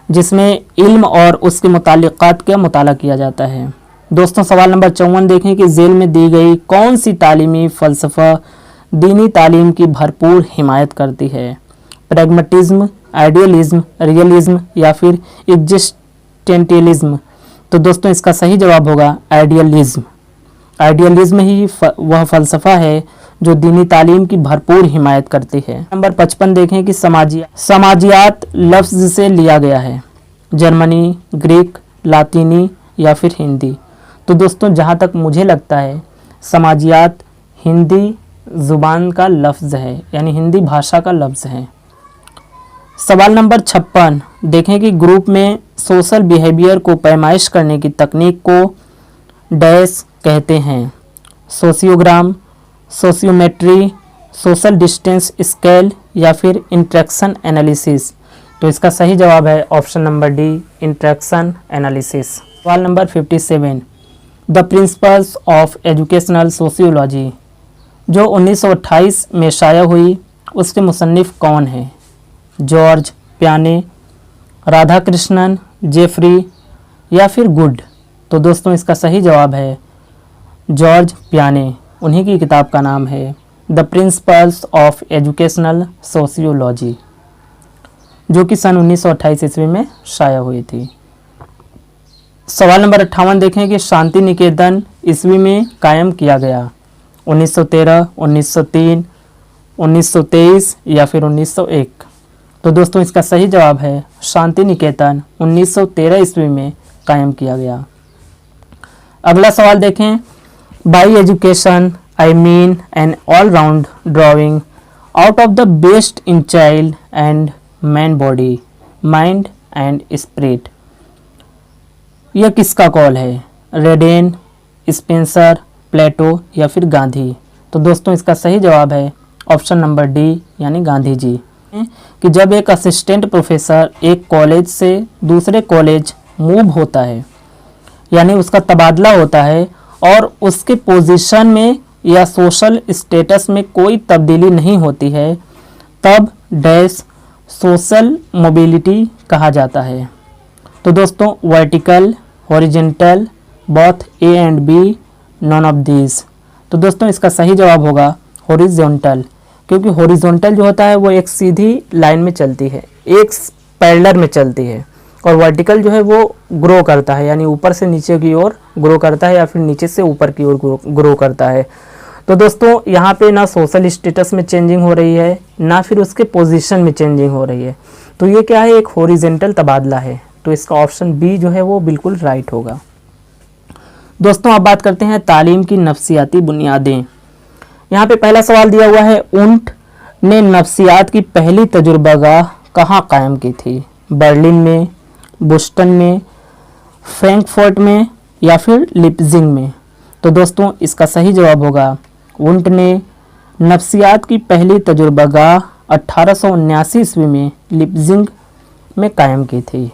जिसमें इल्म और उसके मुताल्लिक़ात का मुताला किया जाता है। दोस्तों सवाल नंबर 54 देखें कि जेल में दी गई कौन सी तालीमी फ़लसफ़ा दीनी तालीम की भरपूर हिमायत करती है। प्रैग्मेटिज़्म, आइडियलिज़्म, रियलिज़्म या फिर एग्जिस्टेंटियलिज़्म। तो दोस्तों इसका सही जवाब होगा आइडियलिज़्म। आइडियलिज़्म ही वह फ़लसफ़ा है जो दीनी तालीम की भरपूर हिमायत करती है। नंबर 55 देखें कि समाजियात लफ्ज़ से लिया गया है। जर्मनी, ग्रीक, लातीनी या फिर हिंदी। तो दोस्तों जहाँ तक मुझे लगता है समाजियात हिंदी ज़ुबान का लफ्ज़ है, यानी हिंदी भाषा का लफ्ज़ है। सवाल नंबर 56 देखें कि ग्रुप में सोशल बिहेवियर को पैमाइश करने की तकनीक को डैश कहते हैं। Sociogram, sociometry, social distance scale या फिर इंटरेक्शन एनालिसिस। तो इसका सही जवाब है option number D, interaction analysis. सवाल नंबर 57 the principles of educational sociology जो 1928 में शाया हुई उसके मुसन्निफ़ कौन है। जॉर्ज प्याने, राधाकृष्णन, जेफरी या फिर गुड। तो दोस्तों इसका सही जवाब है जॉर्ज प्याने। उन्हीं की किताब का नाम है the principles of educational sociology, जो कि सन 1928 ईस्वी में शाया हुई थी। सवाल नंबर 58 देखें कि शांति निकेतन ईस्वी में कायम किया गया। 1913, 1903, 1923 या फिर 1901। तो दोस्तों इसका सही जवाब है शांति निकेतन 1913 ईस्वी में कायम किया गया। अगला सवाल देखें by education I mean an all round drawing out of the best in child and man body, mind and spirit. यह किसका कॉल है। रेडेन, स्पेंसर, प्लेटो या फिर गांधी। तो दोस्तों इसका सही जवाब है ऑप्शन नंबर डी, यानी गांधी जी। कि जब एक असिस्टेंट प्रोफेसर एक कॉलेज से दूसरे कॉलेज मूव होता है, यानी उसका तबादला होता है और उसके पोजीशन में या सोशल स्टेटस में कोई तब्दीली नहीं होती है तब डैश सोशल मोबिलिटी कहा जाता है। तो दोस्तों vertical, horizontal, both A and B, none of these. तो दोस्तों इसका सही जवाब होगा हॉरिजॉन्टल, क्योंकि हॉरिजॉन्टल जो होता है वो एक सीधी लाइन में चलती है, एक पैरेलल में चलती है, और वर्टिकल जो है वो ग्रो करता है, यानी ऊपर से नीचे की ओर ग्रो करता है या फिर नीचे से ऊपर की ओर ग्रो करता है। तो दोस्तों यहाँ पे ना सोशल स्टेटस में चेंजिंग हो रही है ना फिर उसके पोजीशन में चेंजिंग हो रही है, तो ये क्या है, एक हॉरिजॉन्टल तबादला है। तो इसका ऑप्शन बी जो है वो बिल्कुल राइट होगा। दोस्तों अब बात करते हैं तालीम की नफ्सियाती बुनियादें। यहाँ पे पहला सवाल दिया हुआ है, ऊंट ने नफ्सियात की पहली तजुर्बागाह कहाँ कायम की थी? बर्लिन में, बोस्टन में, फ्रैंकफर्ट में या फिर लिप्जिंग में? तो दोस्तों इसका सही जवाब होगा ऊंट ने नफ्सियात की पहली तजुर्बागाह 1879 ईस्वी में लिप्जिंग में कायम की थी।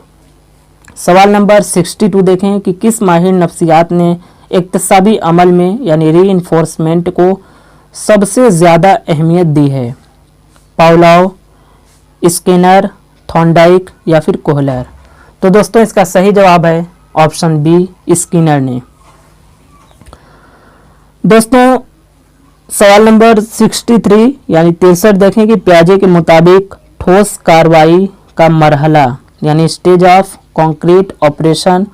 सवाल नंबर 62 देखें कि किस माहिर नफ्सियात ने इक्तिसाबी अमल में यानी रीइंफोर्समेंट को सबसे ज़्यादा अहमियत दी है? पाउलाव, स्किनर, थॉर्नडाइक या फिर कोहलर? तो दोस्तों इसका सही जवाब है ऑप्शन बी, स्किनर ने। दोस्तों सवाल नंबर 63 यानी 63 देखें कि पियाजे के मुताबिक ठोस कार्रवाई का मरहला यानी स्टेज ऑफ कंक्रीट ऑपरेशन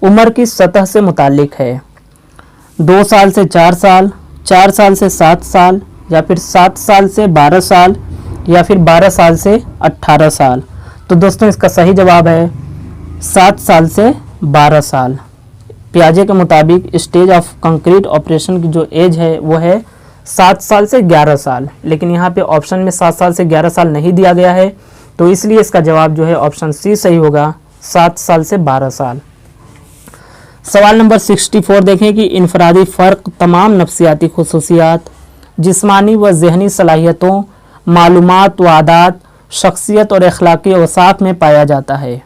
उम्र की सतह से मुताल्लिक है? 2 साल से 4 साल, 4 साल से 7 साल या फिर 7 साल से 12 साल या फिर 12 साल से 18 साल? तो दोस्तों इसका सही जवाब है 7 साल से 12 साल। पियाजे के मुताबिक स्टेज ऑफ कंक्रीट ऑपरेशन की जो एज है वो है 7 साल से 11 साल, लेकिन यहाँ पे ऑप्शन में 7 साल से 11 साल नहीं दिया गया है, तो इसलिए इसका जवाब जो है ऑप्शन सी सही होगा, 7 साल से 12 साल। सवाल नंबर 64 देखें कि इनफरादी फ़र्क तमाम नफ्सियाती खुसूसियात, जिस्मानी व ज़हनी सलाहियतों, मालूमात व आदात, शख्सियत और अखलाकी औसाफ में पाया जाता है।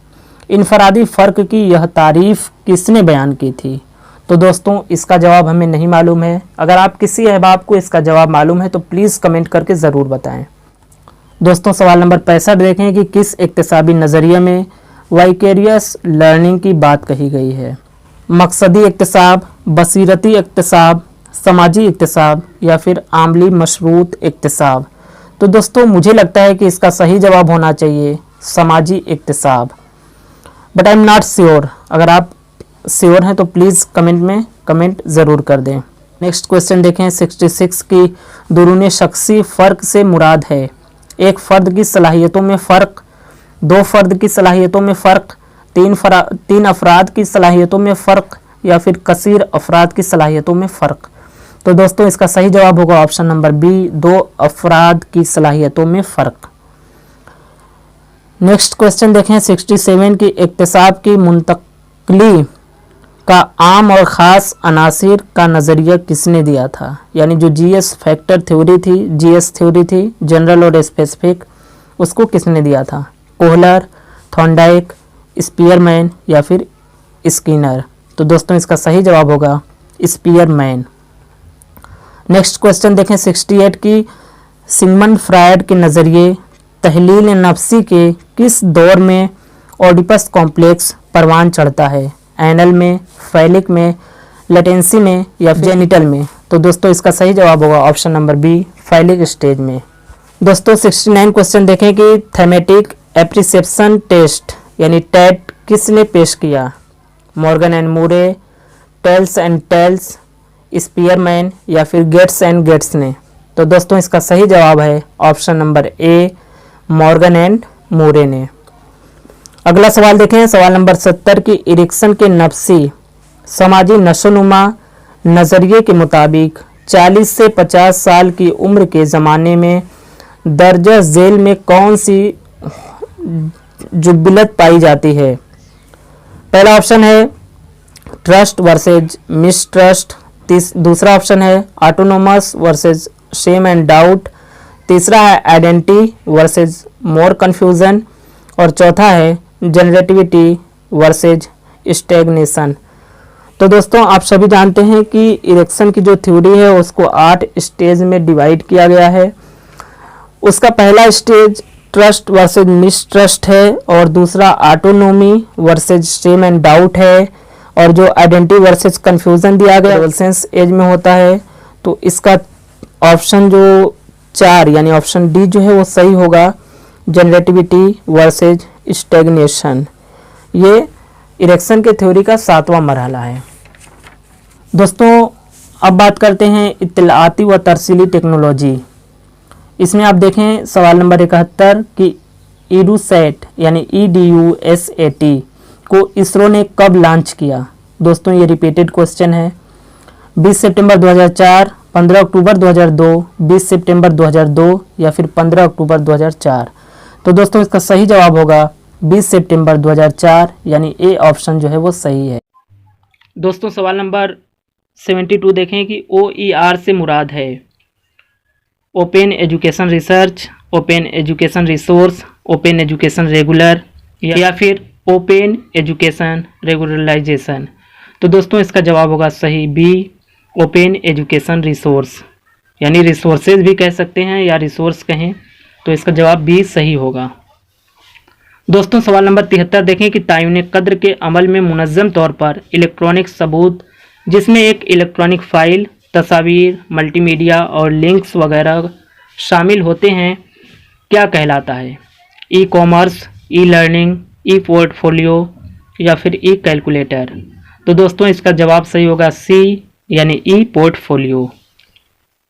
इनफरादी फ़र्क की यह तारीफ़ किसने बयान की थी? तो दोस्तों इसका जवाब हमें नहीं मालूम है। अगर आप किसी अहबाब को इसका जवाब मालूम है तो प्लीज़ कमेंट करके ज़रूर बताएं। दोस्तों सवाल नंबर 65 देखें कि किस इक्तिसाबी नज़रिए में वाइकेरियस लर्निंग की बात कही गई है? मकसदी इक्तिसाब, बसीरती इक्तिसाब, समाजी इक्तिसाब या फिर आमली मशरूत इक्तिसाब? तो दोस्तों मुझे लगता है कि इसका सही जवाब होना चाहिए समाजी इक्तिसाब, but I am not sure. अगर आप श्योर हैं तो प्लीज़ कमेंट में कमेंट ज़रूर कर दें। नेक्स्ट क्वेश्चन देखें 66 की दुरूनी शख्सी फ़र्क से मुराद है? एक फ़र्द की सलाहियतों में फ़र्क, 2 फ़र्द की सलाहियतों में फ़र्क, 3 अफराद की सलाहियतों में फ़र्क या फिर कसीर अफराद की सलाहियतों में फ़र्क? तो दोस्तों इसका सही जवाब होगा ऑप्शन नंबर बी, 2 अफराद की सलाहियतों में फ़र्क। नेक्स्ट क्वेश्चन देखें 67 की इक्तिसाब की मुंतकली का आम और ख़ास अनासिर का नज़रिया किसने दिया था? यानी जो जीएस फैक्टर थ्योरी थी, जीएस थ्योरी थी, जनरल और स्पेसिफिक, उसको किसने दिया था? कोहलर, थॉर्नडाइक, स्पीयरमैन या फिर स्किनर? तो दोस्तों इसका सही जवाब होगा स्पीयरमैन। नेक्स्ट क्वेश्चन देखें 68 की सिगमंड फ्रायड के नज़रिए तहलील नफ्सी के किस दौर में ओडिपस कॉम्प्लेक्स परवान चढ़ता है? एनल में, फैलिक में, लेटेंसी में या जेनिटल में? तो दोस्तों इसका सही जवाब होगा option number B, phallic stage में। दोस्तों 69 क्वेश्चन देखें कि थेमेटिक एप्रिसिएप्शन टेस्ट यानी टेट किसने पेश किया? मॉर्गन एंड मूरे, टेल्स एंड टेल्स, स्पीयरमैन या फिर गेट्स एंड गेट्स ने? तो दोस्तों इसका सही जवाब है option number A, Morgan and Moore ने। अगला सवाल देखें सवाल नंबर 70 की इरिक्सन के नफ्सी समाजी नशोनुमा नज़रिए के मुताबिक 40 से 50 साल की उम्र के ज़माने में दर्जा झेल में कौन सी जुबिलत पाई जाती है? पहला ऑप्शन है ट्रस्ट वर्सेज मिसट्रस्ट, दूसरा ऑप्शन है autonomous versus shame and doubt, तीसरा है आइडेंटिटी वर्सेज मोर कन्फ्यूज़न और चौथा है जनरेटिविटी वर्सेज स्टैग्नेशन। तो दोस्तों आप सभी जानते हैं कि इरेक्शन की जो थ्योरी है उसको 8 स्टेज में डिवाइड किया गया है। उसका पहला स्टेज ट्रस्ट वर्सेज मिसट्रस्ट है, और दूसरा autonomy versus shame and doubt है, और जो आइडेंटिटी वर्सेज कंफ्यूजन दिया गया एडोलसेंस एज में होता है। तो इसका ऑप्शन जो 4 यानी ऑप्शन डी जो है वो सही होगा, जनरेटिविटी वर्सेज स्टैग्नेशन। ये इरेक्शन के थ्योरी का 7वां मरहला है। दोस्तों अब बात करते हैं इत्तलाती व तरसीली टेक्नोलॉजी। इसमें आप देखें सवाल नंबर 71 कि ईडूसैट यानी EDUSAT को इसरो ने कब लॉन्च किया। दोस्तों ये रिपीटेड क्वेश्चन है। 20 सितंबर 2004, 15 अक्टूबर 2002, 20 सितंबर 2002 या फिर 15 अक्टूबर 2004। तो दोस्तों इसका सही जवाब होगा 20 सितंबर 2004 यानी ए ऑप्शन जो है वो सही है। दोस्तों सवाल नंबर 72 देखें कि OER से मुराद है open education research, open education resource, open education regular या फिर ओपन एजुकेशन रेगुलराइजेशन। तो दोस्तों इसका जवाब होगा सही बी, ओपन एजुकेशन रिसोर्स, यानी रिसोर्सेज भी कह सकते हैं या रिसोर्स कहें, तो इसका जवाब बी सही होगा। दोस्तों सवाल नंबर 73 देखें कि तायुन कद्र के अमल में मुनज़्ज़म तौर पर इलेक्ट्रॉनिक सबूत, जिसमें एक इलेक्ट्रॉनिक फ़ाइल, तस्वीर, मल्टीमीडिया और लिंक्स वगैरह शामिल होते हैं, क्या कहलाता है। ई कॉमर्स, ई लर्निंग, ई पोर्टफोलियो या फिर ई कैलकुलेटर। तो दोस्तों इसका जवाब सही होगा सी यानी ई पोर्टफोलियो।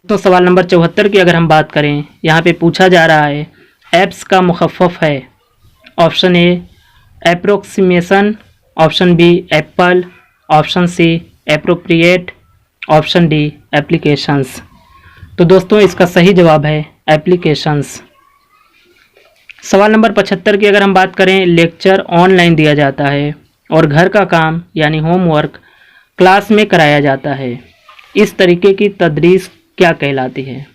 तो सवाल नंबर 74 की अगर हम बात करें, यहाँ पे पूछा जा रहा है एप्स का मुखफ़फ़ है। Option A approximation, option B apple, option C appropriate, option D applications. तो दोस्तों इसका सही जवाब है एप्लीकेशंस। सवाल नंबर 75 की अगर हम बात करें, लेक्चर ऑनलाइन दिया जाता है और घर का काम यानी होमवर्क क्लास में कराया जाता है। इस तरीके की तदरीस क्या कहलाती है।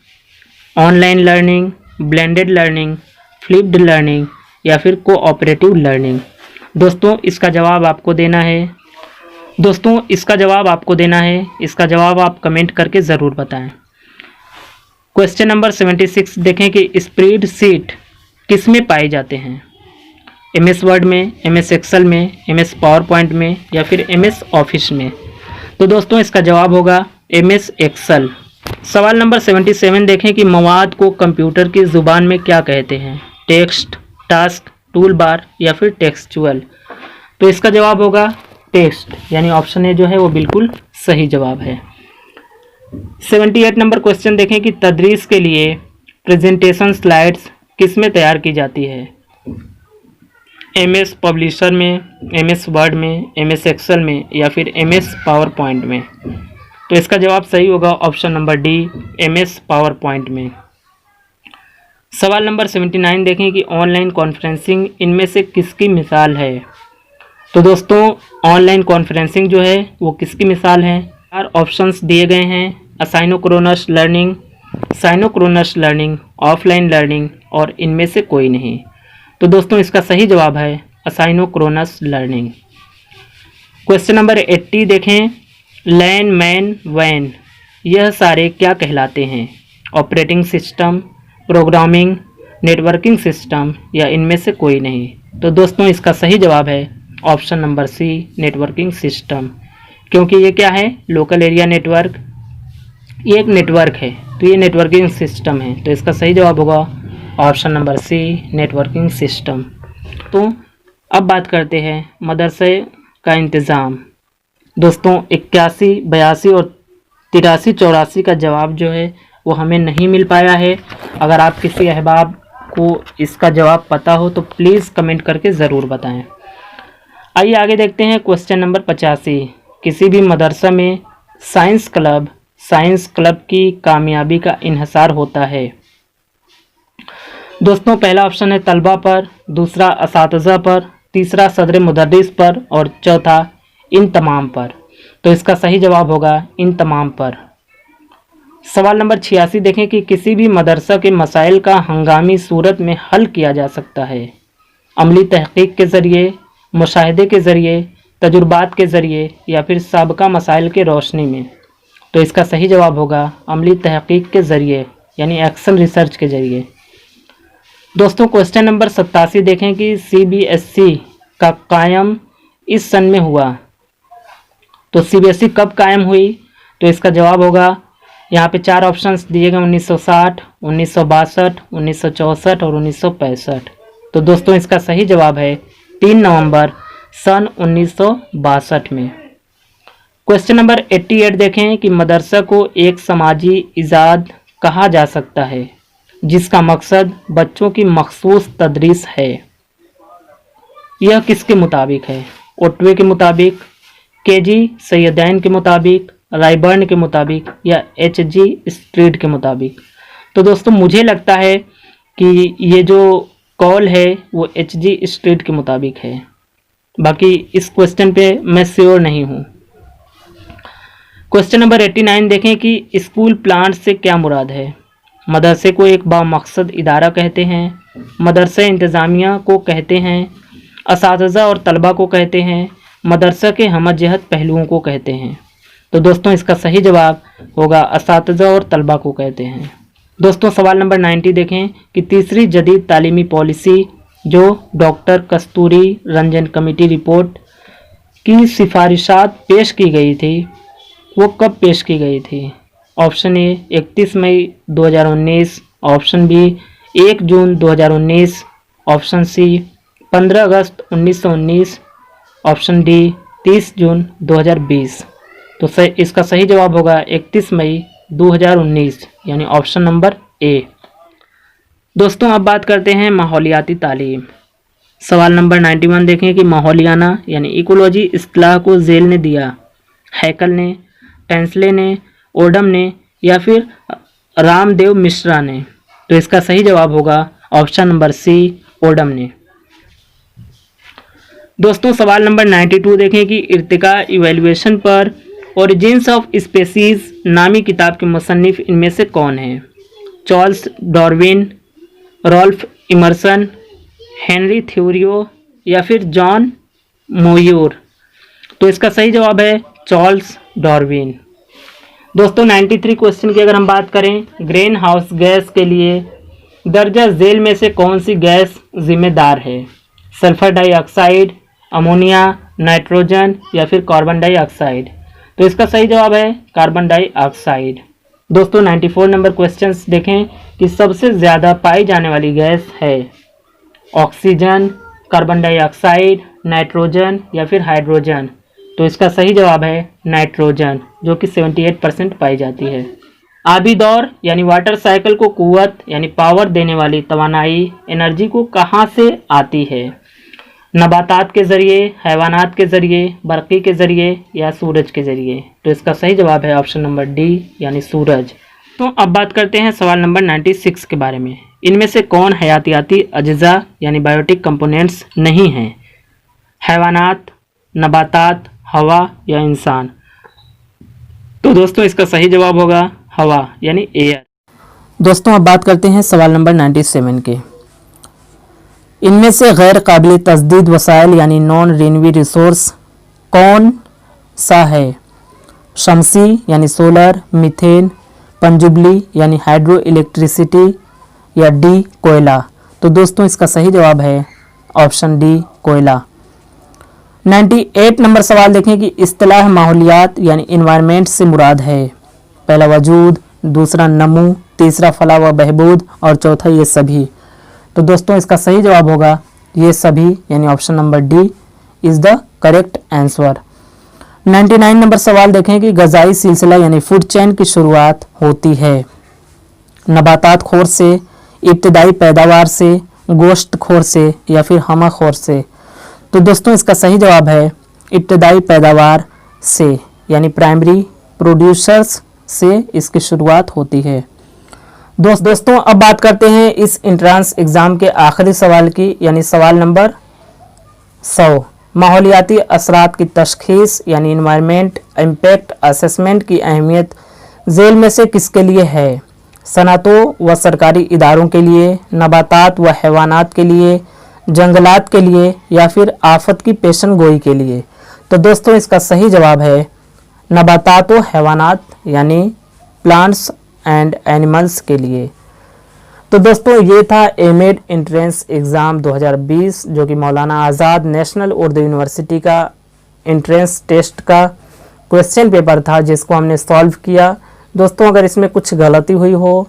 Online learning, blended learning, flipped learning या फिर कोऑपरेटिव लर्निंग। दोस्तों इसका जवाब आपको देना है। इसका जवाब आप कमेंट करके ज़रूर बताएं। क्वेश्चन नंबर 76 देखें कि स्प्रेडशीट किस में पाए जाते हैं। MS वर्ड में, MS एक्सेल में, MS पावर पॉइंट में या फिर MS ऑफिस में। तो दोस्तों इसका जवाब होगा MS एक्सेल। सवाल नंबर 77 देखें कि मवाद को कंप्यूटर की ज़ुबान में क्या कहते हैं। टेक्स्ट, टास्क, टूल बार या फिर टेक्सचुअल। तो इसका जवाब होगा टेक्स्ट, यानी ऑप्शन ए जो है वो बिल्कुल सही जवाब है। 78 नंबर क्वेश्चन देखें कि तदरीस के लिए प्रेजेंटेशन स्लाइड्स किस में तैयार की जाती है। MS पब्लिशर में, MS वर्ड में, MS एक्सेल में या फिर MS पावर पॉइंट में। तो इसका जवाब सही होगा option number D, MS power point में। सवाल नंबर 79 देखें कि ऑनलाइन कॉन्फ्रेंसिंग इनमें से किसकी मिसाल है। तो दोस्तों ऑनलाइन कॉन्फ्रेंसिंग जो है वो किसकी मिसाल है। 4 ऑप्शंस दिए गए हैं, असाइनोक्रोनस लर्निंग, साइनोक्रोनस लर्निंग, ऑफलाइन लर्निंग और इनमें से कोई नहीं। तो दोस्तों इसका सही जवाब है असाइनोक्रोनस लर्निंग। क्वेश्चन नंबर 80 देखें, लैन, मैन, वैन यह सारे क्या कहलाते हैं। Operating system, programming, networking system या इनमें से कोई नहीं। तो दोस्तों इसका सही जवाब है option number C, networking system, क्योंकि ये क्या है, लोकल एरिया नेटवर्क, ये एक नेटवर्क है, तो ये नेटवर्किंग सिस्टम है। तो इसका सही जवाब होगा option number C, networking system. तो अब बात करते हैं मदरसे का इंतज़ाम। दोस्तों 81, 82 और 83, 84 का जवाब जो है वो हमें नहीं मिल पाया है। अगर आप किसी अहबाब को इसका जवाब पता हो तो प्लीज़ कमेंट करके ज़रूर बताएं। आइए आगे देखते हैं क्वेश्चन नंबर 85। किसी भी मदरसा में साइंस क्लब की कामयाबी का इन्हिसार होता है। दोस्तों पहला ऑप्शन है तलबा पर, दूसरा असातिज़ा पर, तीसरा सदर मुदर्रिस पर और चौथा इन तमाम पर। तो इसका सही जवाब होगा इन तमाम पर। सवाल नंबर 86 देखें कि किसी भी मदरसा के मसाइल का हंगामी सूरत में हल किया जा सकता है। अमली तहकीक के ज़रिए, मुशाहिदे के ज़रिए तजुर्बात के ज़रिए या फिर साबका मसाइल के रोशनी में। तो इसका सही जवाब होगा अमली तहकीक के ज़रिए यानी एक्शन रिसर्च के ज़रिए। दोस्तों क्वेश्चन नंबर 87 देखें कि CBSE का कायम इस सन में हुआ। तो CBSE कब कायम हुई? तो इसका जवाब होगा, यहाँ पे 4 ऑप्शंस दिए गए, 1960, 1962, 1964 और 1965। तो दोस्तों इसका सही जवाब है 3 नवंबर सन 1962 में। क्वेश्चन नंबर 88 देखें कि मदरसा को एक समाजी इजाद कहा जा सकता है जिसका मकसद बच्चों की मखसूस तदरीस है। यह किसके मुताबिक है? ओटवे के मुताबिक, KG सैयदैन के मुताबिक, रायबर्न के मुताबिक या HG स्ट्रीट के मुताबिक। तो दोस्तों मुझे लगता है कि ये जो कॉल है वो HG स्ट्रीट के मुताबिक है, बाकी इस क्वेश्चन पे मैं श्योर नहीं हूँ। क्वेश्चन नंबर 89 देखें कि स्कूल प्लांट से क्या मुराद है? मदरसे को एक बामकसद इदारा कहते हैं, मदरसा इंतज़ामिया को कहते हैं, असातिज़ा और तलबा को कहते हैं, मदरसा के हमजहत पहलुओं को कहते हैं। तो दोस्तों इसका सही जवाब होगा असातिज़ा और तलबा को कहते हैं। दोस्तों सवाल नंबर 90 देखें कि तीसरी जदीद तालीमी पॉलिसी जो डॉक्टर कस्तूरी रंजन कमेटी रिपोर्ट की सिफारिशात पेश की गई थी वो कब पेश की गई थी? ऑप्शन ए 31 मई 2019, ऑप्शन बी 1 जून 2019, ऑप्शन सी 15 अगस्त 1919, ऑप्शन डी 30 जून 2020। तो इसका सही जवाब होगा 31 मई 2019 यानी ऑप्शन नंबर ए। दोस्तों अब बात करते हैं माहौलियाती तालीम। सवाल नंबर 91 देखें कि माहौलियाना यानी इकोलॉजी इस्तिलाह को जेल ने दिया, हैकल ने, टेंसले ने, ओडम ने या फिर रामदेव मिश्रा ने। तो इसका सही जवाब होगा ऑप्शन नंबर सी ओडम ने। दोस्तों सवाल नंबर 92 देखें कि इर्तिका इवैल्यूएशन पर ओरिजिन्स ऑफ स्पेसीज नामी किताब के मुसन्निफ इनमें से कौन है? Charles Darwin, Ralph Emerson, Henry Thoreau या फिर जॉन मोयूर। तो इसका सही जवाब है चार्ल्स डार्विन। दोस्तों 93 क्वेश्चन की अगर हम बात करें, ग्रीन हाउस गैस के लिए दर्जा झेल में से कौन सी गैस जिम्मेदार है? सल्फर डाइऑक्साइड, अमोनिया, नाइट्रोजन या फिर कार्बन डाइऑक्साइड। तो इसका सही जवाब है कार्बन डाइऑक्साइड। दोस्तों 94 नंबर क्वेश्चंस देखें कि सबसे ज़्यादा पाई जाने वाली गैस है ऑक्सीजन, कार्बन डाइऑक्साइड, नाइट्रोजन या फिर हाइड्रोजन। तो इसका सही जवाब है नाइट्रोजन जो कि 78% पाई जाती है। आबी दौर यानी वाटर साइकिल को कुव्वत यानी पावर देने वाली तवानाई एनर्जी को कहाँ से आती है? नबातात के ज़रिए, हैवानात के ज़रिए, बरक़ी के ज़रिए या सूरज के ज़रिए। तो इसका सही जवाब है ऑप्शन नंबर डी यानी सूरज। तो अब बात करते हैं सवाल नंबर 96 के बारे में। इनमें से कौन हयातियाती अज्जा यानी बायोटिक कंपोनेंट्स नहीं हैं? हैवानात, नबातात, हवा या इंसान। तो दोस्तों इसका सही जवाब होगा हवा यानी एयर। दोस्तों अब बात करते हैं सवाल नंबर 97 के। इनमें से गैर काबिल तजदीद वसाइल यानी नॉन रिन्यूएबल रिसोर्स कौन सा है? शमसी यानी सोलर, मीथेन, पनजुबली यानी हाइड्रो इलेक्ट्रिसिटी या डी कोयला। तो दोस्तों इसका सही जवाब है ऑप्शन डी कोयला। 98 नंबर सवाल देखें कि इस्तिलाह माहौलियात यानी इन्वायरमेंट से मुराद है? पहला वजूद, दूसरा नमू, तीसरा फलाह व बहबूद और चौथा ये सभी। तो दोस्तों इसका सही जवाब होगा ये सभी यानी option number D is the correct answer. 99 number सवाल देखें कि ग़ज़ाई सिलसिला यानी फूड चेन की शुरुआत होती है नबातात खोर से, इब्तदाई पैदावार से, गोश्त खोर से या फिर हमा खोर से। तो दोस्तों इसका सही जवाब है इब्तदाई पैदावार से यानी प्राइमरी प्रोड्यूसर्स से इसकी शुरुआत होती है। दोस्तों अब बात करते हैं इस एंट्रेंस एग्ज़ाम के आखिरी सवाल की यानी सवाल नंबर 100। माहौलियाती असरात की तशख़ीस यानी इन्वायरमेंट इम्पैक्ट असेसमेंट की अहमियत झेल में से किसके लिए है? सनअतों व सरकारी इदारों के लिए, नबातात व हैवानात के लिए, जंगलात के लिए या फिर आफत की पेशन गोई के लिए। तो दोस्तों इसका सही जवाब है नबातात व हैवानात यानी प्लांट्स एंड एनिमल्स के लिए। तो दोस्तों ये था एमएड एंट्रेंस एग्ज़ाम 2020 जो कि मौलाना आज़ाद नेशनल उर्दू यूनिवर्सिटी का एंट्रेंस टेस्ट का क्वेश्चन पेपर था जिसको हमने सॉल्व किया। दोस्तों अगर इसमें कुछ गलती हुई हो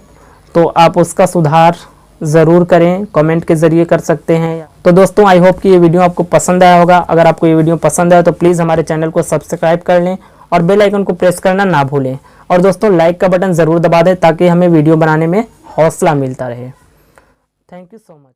तो आप उसका सुधार ज़रूर करें, कमेंट के ज़रिए कर सकते हैं। तो दोस्तों आई होप कि ये वीडियो आपको पसंद आया होगा। अगर आपको ये वीडियो पसंद आया तो प्लीज़ हमारे चैनल को सब्सक्राइब कर लें और बेल आइकन को प्रेस करना ना भूलें। और दोस्तों लाइक का बटन ज़रूर दबा दें ताकि हमें वीडियो बनाने में हौसला मिलता रहे। Thank you so much.